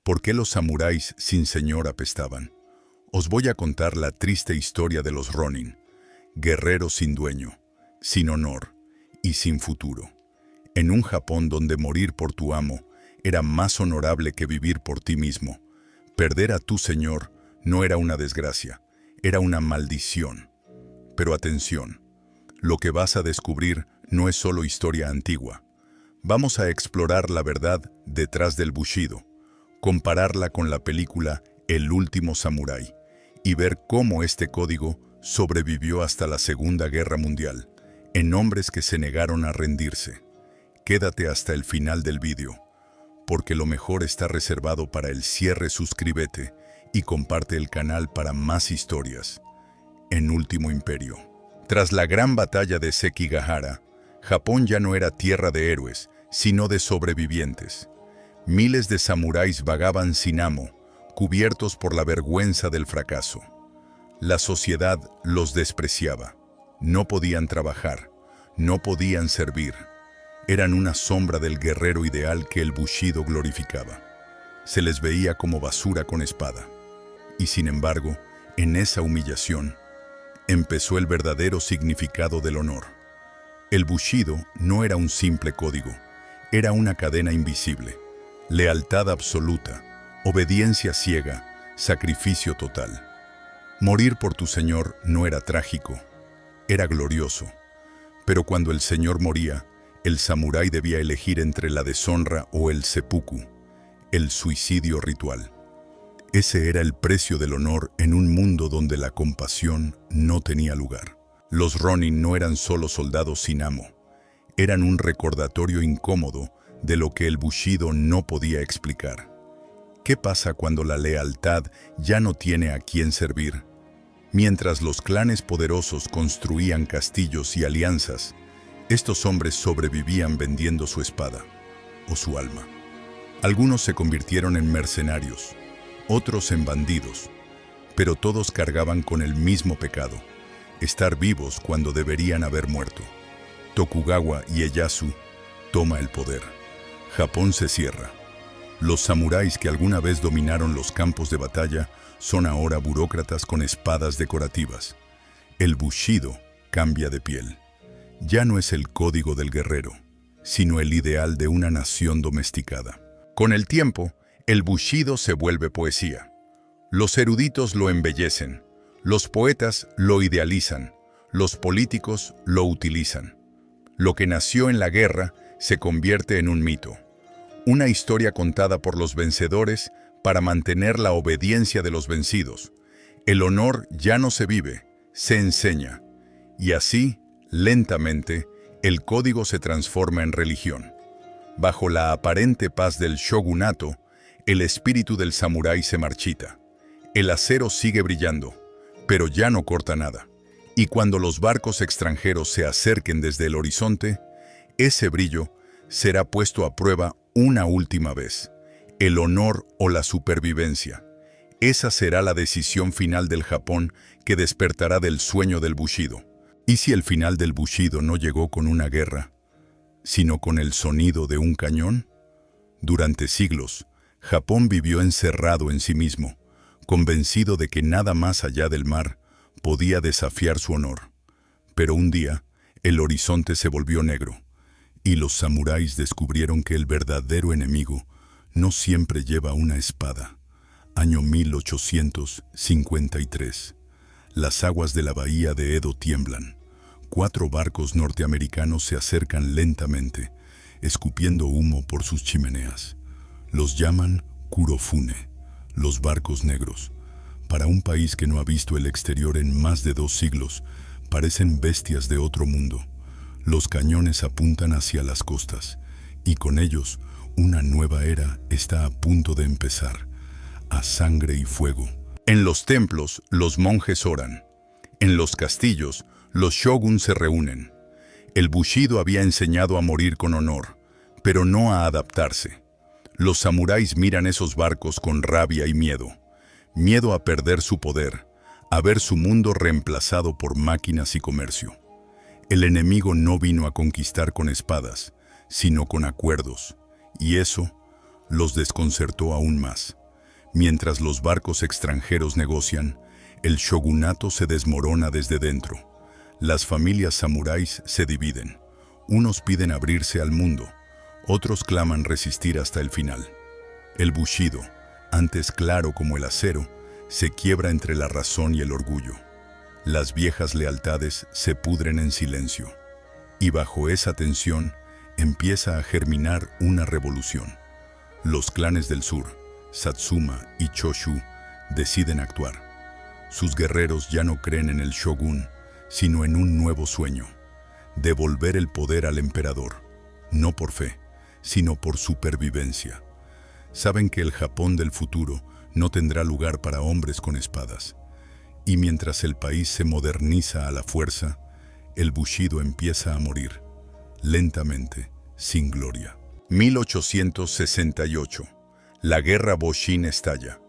¿Por qué los samuráis sin señor apestaban? Os voy a contar la triste historia de los Ronin, guerreros sin dueño, sin honor y sin futuro. En un Japón donde morir por tu amo era más honorable que vivir por ti mismo. Perder a tu señor no era una desgracia, era una maldición. Pero atención, lo que vas a descubrir no es solo historia antigua. Vamos a explorar la verdad detrás del Bushido, compararla con la película El último samurái y ver cómo este código sobrevivió hasta la Segunda Guerra Mundial, en hombres que se negaron a rendirse. Quédate hasta el final del vídeo, porque lo mejor está reservado para el cierre. Suscríbete y comparte el canal para más historias. En Último Imperio. Tras la gran batalla de Sekigahara, Japón ya no era tierra de héroes, sino de sobrevivientes. Miles de samuráis vagaban sin amo, cubiertos por la vergüenza del fracaso. La sociedad los despreciaba. No podían trabajar, no podían servir. Eran una sombra del guerrero ideal que el Bushido glorificaba. Se les veía como basura con espada. Y sin embargo, en esa humillación, empezó el verdadero significado del honor. El Bushido no era un simple código, era una cadena invisible. Lealtad absoluta, obediencia ciega, sacrificio total. Morir por tu señor no era trágico, era glorioso. Pero cuando el señor moría, el samurái debía elegir entre la deshonra o el seppuku, el suicidio ritual. Ese era el precio del honor en un mundo donde la compasión no tenía lugar. Los Ronin no eran solo soldados sin amo, eran un recordatorio incómodo de lo que el Bushido no podía explicar. ¿Qué pasa cuando la lealtad ya no tiene a quién servir? Mientras los clanes poderosos construían castillos y alianzas, estos hombres sobrevivían vendiendo su espada o su alma. Algunos se convirtieron en mercenarios, otros en bandidos, pero todos cargaban con el mismo pecado: estar vivos cuando deberían haber muerto. Tokugawa Ieyasu toma el poder. Japón se cierra. Los samuráis que alguna vez dominaron los campos de batalla son ahora burócratas con espadas decorativas. El Bushido cambia de piel. Ya no es el código del guerrero, sino el ideal de una nación domesticada. Con el tiempo, el Bushido se vuelve poesía. Los eruditos lo embellecen, los poetas lo idealizan, los políticos lo utilizan. Lo que nació en la guerra se convierte en un mito. Una historia contada por los vencedores para mantener la obediencia de los vencidos. El honor ya no se vive, se enseña. Y así, lentamente, el código se transforma en religión. Bajo la aparente paz del shogunato, el espíritu del samurái se marchita. El acero sigue brillando, pero ya no corta nada. Y cuando los barcos extranjeros se acerquen desde el horizonte, ese brillo será puesto a prueba una última vez. El honor o la supervivencia. Esa será la decisión final del Japón que despertará del sueño del Bushido. ¿Y si el final del Bushido no llegó con una guerra, sino con el sonido de un cañón? Durante siglos, Japón vivió encerrado en sí mismo, convencido de que nada más allá del mar podía desafiar su honor. Pero un día, el horizonte se volvió negro, y los samuráis descubrieron que el verdadero enemigo no siempre lleva una espada. Año 1853. Las aguas de la bahía de Edo tiemblan. 4 barcos norteamericanos se acercan lentamente, escupiendo humo por sus chimeneas. Los llaman Kurofune, los barcos negros. Para un país que no ha visto el exterior en más de 2 siglos, parecen bestias de otro mundo. Los cañones apuntan hacia las costas, y con ellos, una nueva era está a punto de empezar, a sangre y fuego. En los templos, los monjes oran. En los castillos, los shoguns se reúnen. El Bushido había enseñado a morir con honor, pero no a adaptarse. Los samuráis miran esos barcos con rabia y miedo. Miedo a perder su poder, a ver su mundo reemplazado por máquinas y comercio. El enemigo no vino a conquistar con espadas, sino con acuerdos, y eso los desconcertó aún más. Mientras los barcos extranjeros negocian, el shogunato se desmorona desde dentro. Las familias samuráis se dividen. Unos piden abrirse al mundo, otros claman resistir hasta el final. El bushido, antes claro como el acero, se quiebra entre la razón y el orgullo. Las viejas lealtades se pudren en silencio. Y bajo esa tensión empieza a germinar una revolución. Los clanes del sur, Satsuma y Choshu, deciden actuar. Sus guerreros ya no creen en el shogun, sino en un nuevo sueño: devolver el poder al emperador, no por fe, sino por supervivencia. Saben que el Japón del futuro no tendrá lugar para hombres con espadas. Y mientras el país se moderniza a la fuerza, el bushido empieza a morir, lentamente, sin gloria. 1868. La guerra Boshin estalla.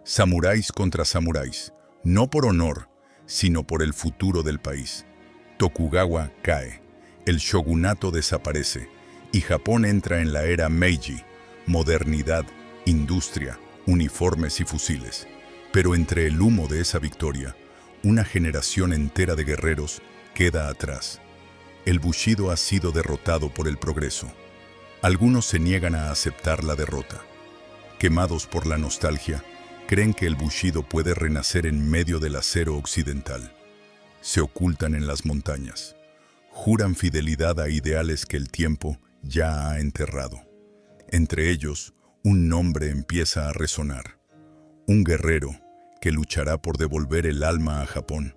Samuráis contra samuráis, no por honor, sino por el futuro del país. Tokugawa cae, el shogunato desaparece y Japón entra en la era Meiji, modernidad, industria, uniformes y fusiles. Pero entre el humo de esa victoria, una generación entera de guerreros queda atrás. El bushido ha sido derrotado por el progreso. Algunos se niegan a aceptar la derrota. Quemados por la nostalgia, creen que el bushido puede renacer en medio del acero occidental. Se ocultan en las montañas. Juran fidelidad a ideales que el tiempo ya ha enterrado. Entre ellos, un nombre empieza a resonar. Un guerrero que luchará por devolver el alma a Japón.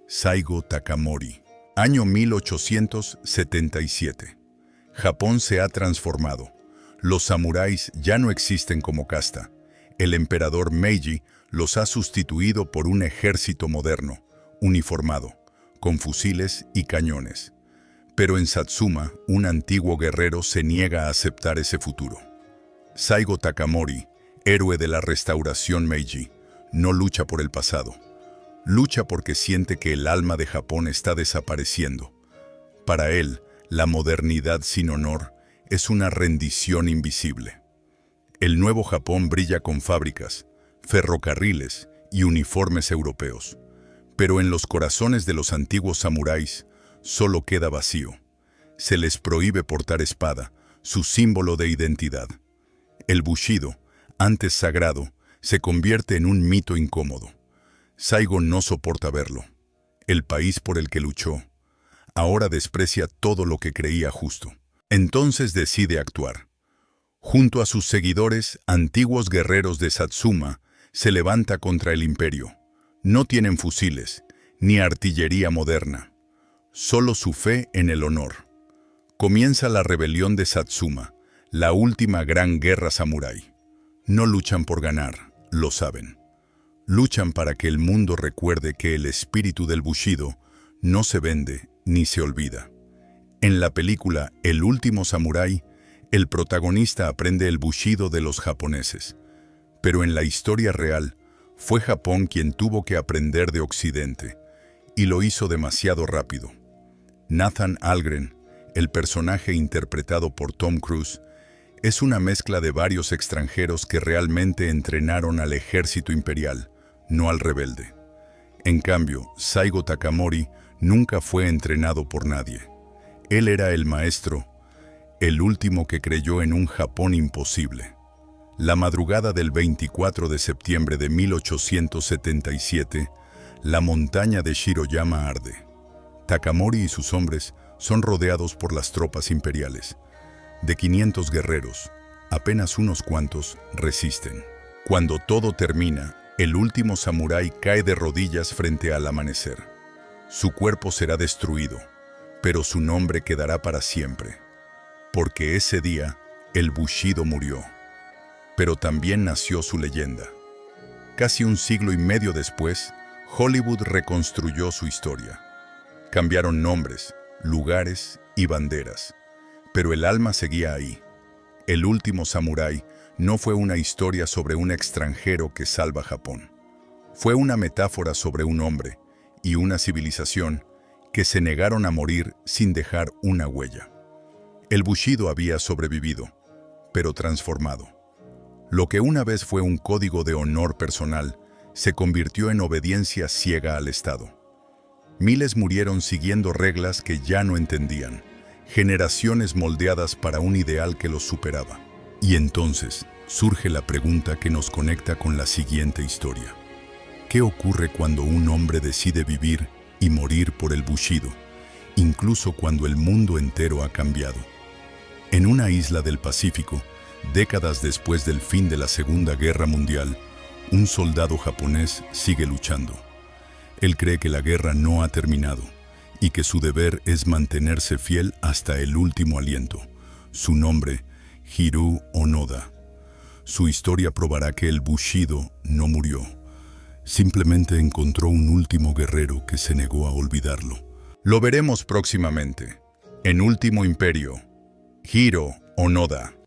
Saigo Takamori. Año 1877. Japón se ha transformado. Los samuráis ya no existen como casta. El emperador Meiji los ha sustituido por un ejército moderno, uniformado, con fusiles y cañones. Pero en Satsuma, un antiguo guerrero se niega a aceptar ese futuro. Saigo Takamori, héroe de la restauración Meiji, no lucha por el pasado. Lucha porque siente que el alma de Japón está desapareciendo. Para él, la modernidad sin honor es una rendición invisible. El nuevo Japón brilla con fábricas, ferrocarriles y uniformes europeos. Pero en los corazones de los antiguos samuráis solo queda vacío. Se les prohíbe portar espada, su símbolo de identidad. El bushido, antes sagrado, se convierte en un mito incómodo. Saigo no soporta verlo. El país por el que luchó ahora desprecia todo lo que creía justo. Entonces decide actuar. Junto a sus seguidores, antiguos guerreros de Satsuma, se levanta contra el imperio. No tienen fusiles, ni artillería moderna. Solo su fe en el honor. Comienza la rebelión de Satsuma, la última gran guerra samurái. No luchan por ganar, lo saben. Luchan para que el mundo recuerde que el espíritu del bushido no se vende ni se olvida. En la película El último samurái, el protagonista aprende el bushido de los japoneses. Pero en la historia real, fue Japón quien tuvo que aprender de Occidente, y lo hizo demasiado rápido. Nathan Algren, el personaje interpretado por Tom Cruise, es una mezcla de varios extranjeros que realmente entrenaron al ejército imperial, no al rebelde. En cambio, Saigo Takamori nunca fue entrenado por nadie. Él era el maestro, el último que creyó en un Japón imposible. La madrugada del 24 de septiembre de 1877, la montaña de Shiroyama arde. Takamori y sus hombres son rodeados por las tropas imperiales. De 500 guerreros, apenas unos cuantos resisten. Cuando todo termina, el último samurái cae de rodillas frente al amanecer. Su cuerpo será destruido, pero su nombre quedará para siempre. Porque ese día, el bushido murió. Pero también nació su leyenda. Casi un siglo y medio después, Hollywood reconstruyó su historia. Cambiaron nombres, lugares y banderas, pero el alma seguía ahí. El último samurái no fue una historia sobre un extranjero que salva Japón. Fue una metáfora sobre un hombre y una civilización que se negaron a morir sin dejar una huella. El bushido había sobrevivido, pero transformado. Lo que una vez fue un código de honor personal se convirtió en obediencia ciega al Estado. Miles murieron siguiendo reglas que ya no entendían, generaciones moldeadas para un ideal que los superaba. Y entonces surge la pregunta que nos conecta con la siguiente historia. ¿Qué ocurre cuando un hombre decide vivir y morir por el Bushido, incluso cuando el mundo entero ha cambiado? En una isla del Pacífico, décadas después del fin de la Segunda Guerra Mundial, un soldado japonés sigue luchando. Él cree que la guerra no ha terminado y que su deber es mantenerse fiel hasta el último aliento. Su nombre, Hiroo Onoda. Su historia probará que el Bushido no murió. Simplemente encontró un último guerrero que se negó a olvidarlo. Lo veremos próximamente. En Último Imperio, Hiroo Onoda.